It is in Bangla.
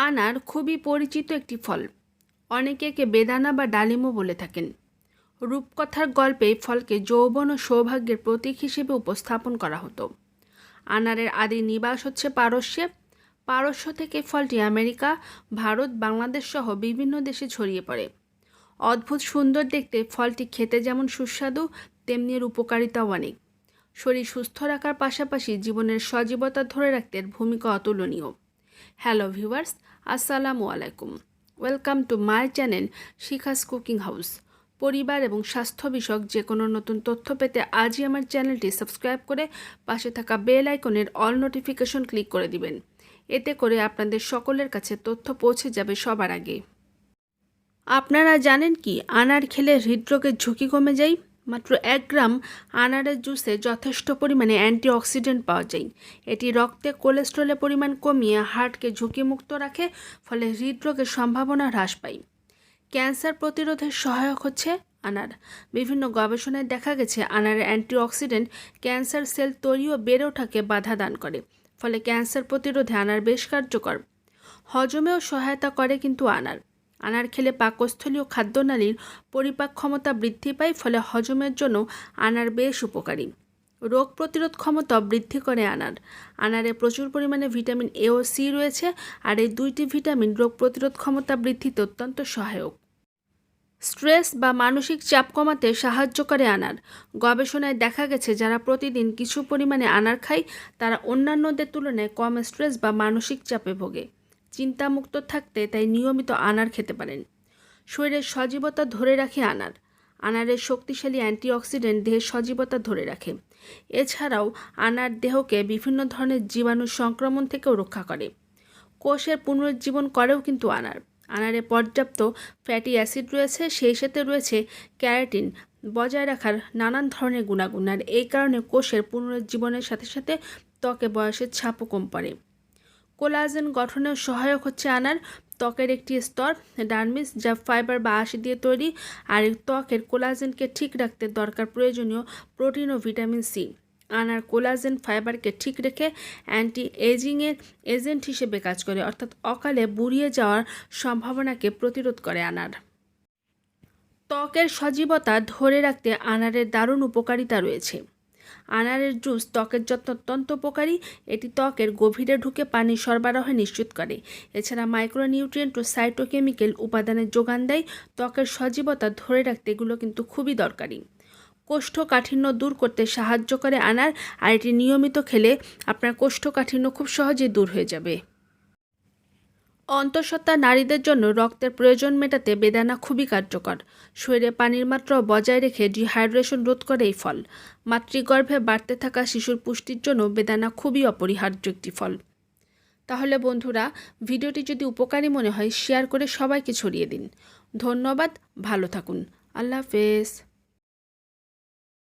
আনার খুবই পরিচিত একটি ফল। অনেকে একে বেদানা বা ডালিমও বলে থাকেন। রূপকথার গল্পে ফলকে যৌবন ও সৌভাগ্যের প্রতীক হিসেবে উপস্থাপন করা হতো। আনারের আদি নিবাস হচ্ছে পারস্যে। পারস্য থেকে ফলটি আমেরিকা, ভারত, বাংলাদেশ সহ বিভিন্ন দেশে ছড়িয়ে পড়ে। অদ্ভুত সুন্দর দেখতে ফলটি খেতে যেমন সুস্বাদু, তেমনি এর উপকারিতাও অনেক। শরীর সুস্থ রাখার পাশাপাশি জীবনের সজীবতা ধরে রাখতে এর ভূমিকা অতুলনীয়। হ্যালো ভিউয়ার্স, আসসালামু আলাইকুম। Welcome to my channel Shikha's cooking house. পরিবার এবং স্বাস্থ্য বিষয়ক যে কোনো নতুন তথ্য পেতে আজই আমার চ্যানেলটি সাবস্ক্রাইব করে পাশে থাকা বেল আইকনের অল নোটিফিকেশন ক্লিক করে দিবেন। এতে করে আপনাদের সকলের কাছে তথ্য পৌঁছে যাবে সবার আগে। আপনারা জানেন কি আনার খেলে হৃদরোগের ঝুঁকি কমে যায়? মাত্র 1 গ্রাম আনারের জুসে যথেষ্ট পরিমাণে অ্যান্টিঅক্সিডেন্ট পাওয়া যায়। এটি রক্তে কোলেস্টেরলের পরিমাণ কমিয়ে হার্টকে ঝুঁকিমুক্ত রাখে, ফলে হৃদরোগের সম্ভাবনা হ্রাস পায়। ক্যান্সার প্রতিরোধে সহায়ক হচ্ছে আনার। বিভিন্ন গবেষণায় দেখা গেছে আনারের অ্যান্টিঅক্সিডেন্ট ক্যান্সার সেল তৈরি ও বেড়ে ওঠাকে বাধা দান করে, ফলে ক্যান্সার প্রতিরোধে আনার বেশ কার্যকর। হজমেও সহায়তা করে কিন্তু আনার খেলে পাকস্থলী ও খাদ্যনালীর পরিপাক ক্ষমতা বৃদ্ধি পায়, ফলে হজমের জন্য আনার বেশ উপকারী। রোগ প্রতিরোধ ক্ষমতা বৃদ্ধি করে আনারে প্রচুর পরিমাণে ভিটামিন এ ও সি রয়েছে, আর এই দুইটি ভিটামিন রোগ প্রতিরোধ ক্ষমতা বৃদ্ধিতে অত্যন্ত সহায়ক। স্ট্রেস বা মানসিক চাপ কমাতে সাহায্য করে আনার। গবেষণায় দেখা গেছে যারা প্রতিদিন কিছু পরিমাণে আনার খায় তারা অন্যান্যদের তুলনায় কম স্ট্রেস বা মানসিক চাপে ভোগে। চিন্তামুক্ত থাকতে তাই নিয়মিত আনার খেতে পারেন। শরীরের সজীবতা ধরে রাখে আনারের শক্তিশালী অ্যান্টিঅক্সিডেন্ট দেহের সজীবতা ধরে রাখে। এছাড়াও আনার দেহকে বিভিন্ন ধরনের জীবাণু সংক্রমণ থেকেও রক্ষা করে। কোষের পুনরুজ্জীবন করেও কিন্তু আনারে পর্যাপ্ত ফ্যাটি অ্যাসিড রয়েছে, সেই সাথে রয়েছে ক্যারোটিন, বজায় রাখার নানান ধরনের গুণাগুণ। আর এই কারণে কোষের পুনরুজ্জীবনের সাথে সাথে ত্বকে বয়সের ছাপও কম পড়ে। কোলাজেন গঠনেও সহায়ক হচ্ছে ত্বকের একটি স্তর ডার্মিস, যা ফাইবার বা আঁশ দিয়ে তৈরি। আর ত্বকের কোলাজেনকে ঠিক রাখতে দরকার প্রয়োজনীয় প্রোটিন ও ভিটামিন সি। আনার কোলাজেন ফাইবারকে ঠিক রেখে অ্যান্টি এজিংয়ের এজেন্ট হিসেবে কাজ করে, অর্থাৎ অকালে বুড়িয়ে যাওয়ার সম্ভাবনাকে প্রতিরোধ করে ত্বকের সজীবতা ধরে রাখতে আনারের দারুণ উপকারিতা রয়েছে। আনারের জুস ত্বকের যত্ন অত্যন্ত উপকারী। এটি ত্বকের গভীরে ঢুকে পানি সরবরাহ নিশ্চিত করে। এছাড়া মাইক্রোনিউট্রিয়েন্ট ও সাইটোকেমিক্যাল উপাদানের যোগান দেয়। ত্বকের সজীবতা ধরে রাখতে এগুলো কিন্তু খুবই দরকারি। কোষ্ঠকাঠিন্য দূর করতে সাহায্য করে আনার, আর এটি নিয়মিত খেলে আপনার কোষ্ঠকাঠিন্য খুব সহজেই দূর হয়ে যাবে। অন্তঃসত্ত্বা নারীদের জন্য রক্তের প্রয়োজন মেটাতে বেদানা খুবই কার্যকর। শরীরে পানির মাত্রা বজায় রেখে ডিহাইড্রেশন রোধ করে এই ফল। মাতৃগর্ভে বাড়তে থাকা শিশুর পুষ্টির জন্য বেদানা খুবই অপরিহার্য একটি ফল। তাহলে বন্ধুরা, ভিডিওটি যদি উপকারী মনে হয় শেয়ার করে সবাইকে ছড়িয়ে দিন। ধন্যবাদ, ভালো থাকুন। আল্লাহ হাফেজ।